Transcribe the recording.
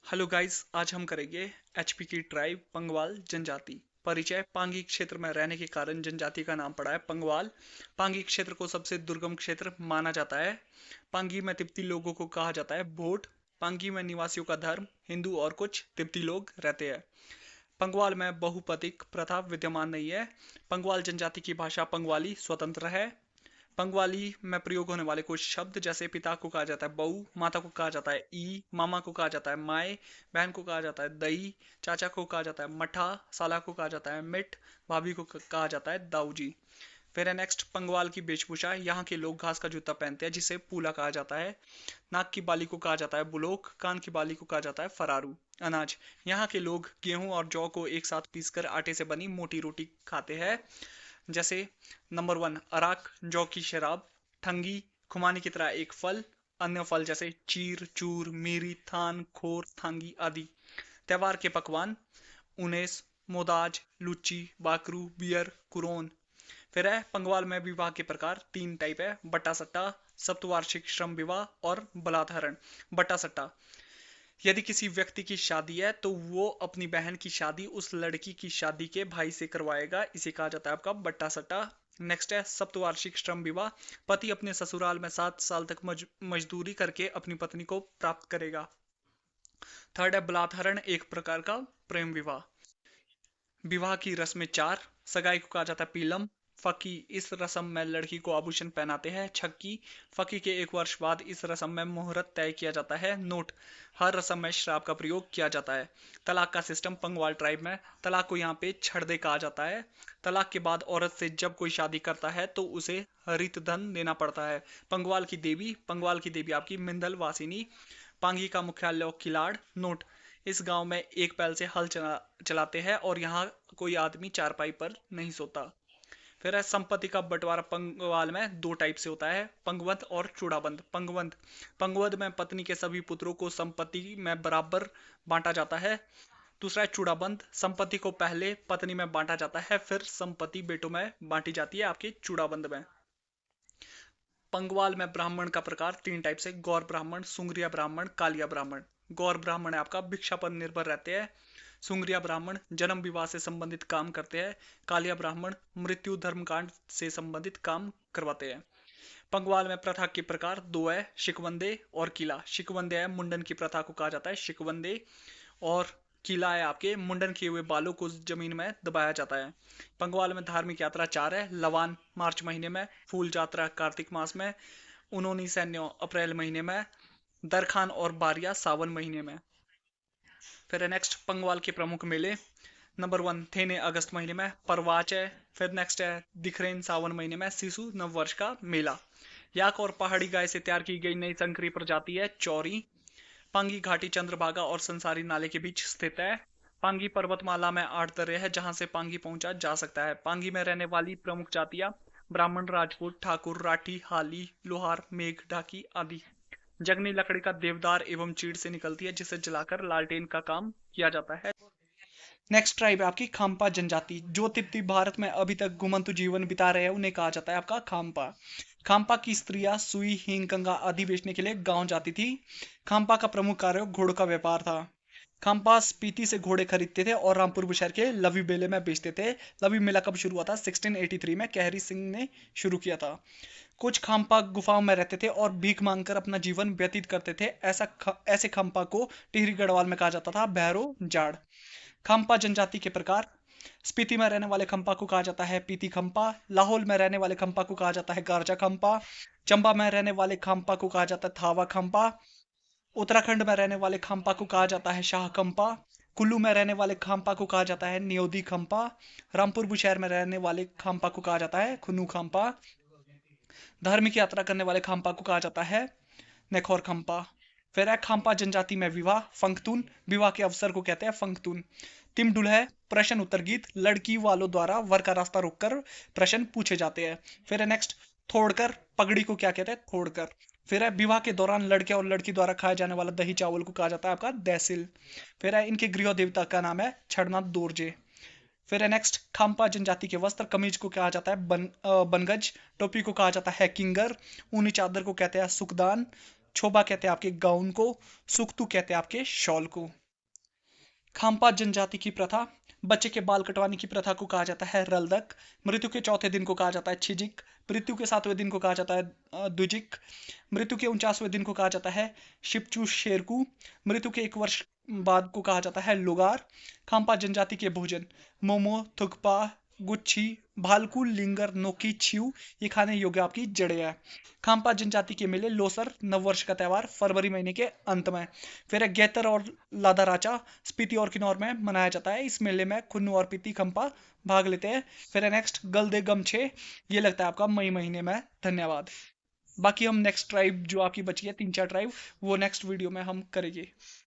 Hello guys, आज हम करेंगे एचपी की ट्राइब पंगवाल जनजाति। परिचय। पांगी क्षेत्र में रहने के कारण जनजाति का नाम पड़ा है पंगवाल। पांगी क्षेत्र को सबसे दुर्गम क्षेत्र माना जाता है। पांगी में तिब्बती लोगों को कहा जाता है भोट। पांगी में निवासियों का धर्म हिंदू और कुछ तिब्बती लोग रहते हैं। पंगवाल में बहुपतिक प्रथा विद्यमान नहीं है। पंगवाल जनजाति की भाषा पंगवाली स्वतंत्र है। पंगवाली में प्रयोग होने वाले कुछ शब्द जैसे पिता को कहा जाता है बहू, माता को कहा जाता है ई, मामा को कहा जाता है माए, बहन को कहा जाता है दई, चाचा को कहा जाता है मठा, साला को कहा जाता है मिट, भाभी को कहा जाता है दाऊजी। फिर है नेक्स्ट पंगवाल की वेशभूषा। यहाँ के लोग घास का जूता पहनते हैं जिसे पूला कहा जाता है। नाक की बाली को कहा जाता है बुलोक, कान की बाली को कहा जाता है फरारू। अनाज। यहाँ के लोग गेहूं और जौ को एक साथ पीसकर आटे से बनी मोटी रोटी खाते हैं। जैसे नंबर 1 अराक, जौ की शराब। ठंगी, खुमानी की तरह एक फल। अन्य फल जैसे चीर, चूर, मीरी, थान, खोर, थांगी आदि। त्योहार के पकवान उनेस, मोदाज, लुच्ची, बाकरू, बियर, कुरोन। फिर है पंगवाल में विवाह के प्रकार 3 टाइप है। बट्टा सट्टा, सप्तवार्षिक श्रम विवाह और बलात्हरण। बट्टा सट्टा। यदि किसी व्यक्ति की शादी है तो वो अपनी बहन की शादी उस लड़की की शादी के भाई से करवाएगा, इसे कहा जाता है आपका बट्टा सट्टा। नेक्स्ट है सप्तवार्षिक श्रम विवाह। पति अपने ससुराल में 7 साल तक मजदूरी करके अपनी पत्नी को प्राप्त करेगा। थर्ड है बलात्हरण, एक प्रकार का प्रेम विवाह। विवाह की रस्में 4। सगाई को कहा जाता है पीलम। फकी, इस रस्म में लड़की को आभूषण पहनाते हैं। छक्की, फकी के 1 वर्ष बाद इस रस्म में मुहूर्त तय किया जाता है। नोट, हर रस्म में शराब का प्रयोग किया जाता है। तलाक का सिस्टम पंगवाल ट्राइब में, तलाक को यहाँ पे छड़दे कहा जाता है। तलाक के बाद औरत से जब कोई शादी करता है तो उसे हरित धन देना पड़ता है। पंगवाल की देवी आपकी मिंदल वासिनी। पांगी का मुख्यालय किलाड़। नोट, इस गांव में एक बैल से हल चलाते हैं और यहाँ कोई आदमी चारपाई पर नहीं सोता। फिर है संपत्ति का बंटवारा पंगवाल में 2 टाइप से होता है, पंगवंत और चूड़ाबंद। पंगवंत में पत्नी के सभी पुत्रों को संपत्ति में बराबर बांटा जाता है। दूसरा है चूड़ाबंद, संपत्ति को पहले पत्नी में बांटा जाता है, फिर संपत्ति बेटों में बांटी जाती है आपके चूड़ाबंद में। पंगवाल में ब्राह्मण का प्रकार 3 टाइप से, गौर ब्राह्मण, सुंगरिया ब्राह्मण, कालिया ब्राह्मण। गौर ब्राह्मण है आपका भिक्षा पर निर्भर रहते हैं। सुंगरिया ब्राह्मण जन्म विवाह से संबंधित काम करते हैं। कालिया ब्राह्मण मृत्यु धर्मकांड से संबंधित काम करवाते हैं। पंगवाल में प्रथा के प्रकार 2 है, शिकवंदे और किला। शिकवंदे है मुंडन की प्रथा को कहा जाता है शिकवंदे, और किला है आपके मुंडन किए हुए बालों को जमीन में दबाया जाता है। पंगवाल में धार्मिक यात्रा 4 है, लवान मार्च महीने में, फूल यात्रा कार्तिक मास में, उनोनी सैन्य अप्रैल महीने में, दरखान और बारिया सावन महीने में। फिर है नेक्स्ट पंगवाल के प्रमुख मेले। नंबर 1 थेने अगस्त महीने में, परवाच है। फिर नेक्स्ट है दिखरेन सावन महीने में, सिसु नववर्ष का मेला। याक और पहाड़ी गाय से तैयार की गई नई संकरी प्रजाति है चौरी। पांगी घाटी चंद्रभागा और संसारी नाले के बीच स्थित है। पांगी पर्वतमाला में 8 दर्रे है जहां से पांगी पहुंचा जा सकता है। पांगी में रहने वाली प्रमुख जातियां ब्राह्मण, राजपूत, ठाकुर, राठी, हाली, लोहार, मेघ ढाकी आदि। जंगली लकड़ी का देवदार एवं चीड़ से निकलती है जिसे जलाकर लालटेन का काम किया जाता है। नेक्स्ट ट्राइब है आपकी खाम्पा जनजाति। जो तिब्बती भारत में अभी तक घुमंतु जीवन बिता रहे हैं उन्हें कहा जाता है आपका खाम्पा। खाम्पा की स्त्रियां सुई, हींग, कंगा आदि बेचने के लिए गांव जाती थी। खाम्पा का प्रमुख कार्य घोड़ों का व्यापार था। खाम्पा स्पीति से घोड़े खरीदते थे और रामपुर बुशहर के लवी बेले में बेचते थे। लवी मेला कब शुरू हुआ था? 1683 में कहरी सिंह ने शुरू किया था। कुछ खाम्पा गुफाओं में रहते थे और भीख मांगकर अपना जीवन व्यतीत करते थे। ऐसे खाम्पा को टिहरी गढ़वाल में कहा जाता था भैरो जाड़। खम्पा जनजाति के प्रकार। स्पीति में रहने वाले खम्पा को कहा जाता है पीती खम्पा। लाहौल में रहने वाले खम्पा को कहा जाता है गारजा खम्पा। चंबा में रहने वाले खम्पा को कहा जाता है थावा खम्पा। उत्तराखंड में रहने वाले खम्पा को कहा जाता है शाह खम्पा। कुल्लू में रहने वाले खम्पा को कहा जाता है न्योदी खम्पा। रामपुर बुशहर में रहने वाले खम्पा को कहा जाता है खुनू खम्पा। धार्मिक यात्रा करने वाले खम्पा को कहा जाता है नेखौर खम्पा। फिर है खाम्पा जनजाति में विवाह फंगतून। विवाह के अवसर को कहते हैं फंगतून। तिमडुल है प्रश्न उत्तर गीत। लड़की वालों द्वारा वर का रास्ता रोककर प्रश्न पूछे जाते हैं। फिर है नेक्स्ट थोड़कर। पगड़ी को क्या कहते हैं? थोड़कर। फिर है विवाह के दौरान लड़के और लड़की द्वारा खाया जाने वाला दही चावल को कहा जाता है आपका दैसिल। फिर है इनके गृह देवता का नाम है छड़नाथ दोरजे। फिर है नेक्स्ट खाम्पा जनजाति के वस्त्र। कमीज को कहा जाता है बनगज। टोपी को कहा जाता है किंगर। ऊनी चादर को कहते हैं सुकदान। छोबा कहते हैं आपके गाउन को, सुक्तू कहते हैं आपके शॉल को। खाम्पा जनजाति की प्रथा, बच्चे के बाल कटवाने की प्रथा को कहा जाता है रलदक। मृत्यु के चौथे दिन को कहा जाता है छिजिक। मृत्यु के 7वें दिन को कहा जाता है द्विजिक। मृत्यु के 49वें दिन को कहा जाता है शिपचू शेरकू। मृत्यु के 1 वर्ष बाद को कहा जाता है लुगार। खाम्पा जनजाति के भोजन, मोमो, थुकपा, गुच्छी, भालकू, लिंगर, नोकी, छियू, ये खाने योग्य आपकी जड़े हैं। खाम्पा जनजाति के मेले लोसर, नववर्ष का त्यौहार, फरवरी महीने के अंत में। फिर है गैतर और लादाराचा, स्पीति और किन्नौर में मनाया जाता है। इस मेले में कुन्नू और पीती खम्पा भाग लेते हैं। फिर है नेक्स्ट गलदे गमछे, ये लगता है आपका मई महीने में। धन्यवाद। बाकी हम नेक्स्ट ट्राइब जो आपकी बची है 3-4 ट्राइब, वो नेक्स्ट वीडियो में हम करेंगे।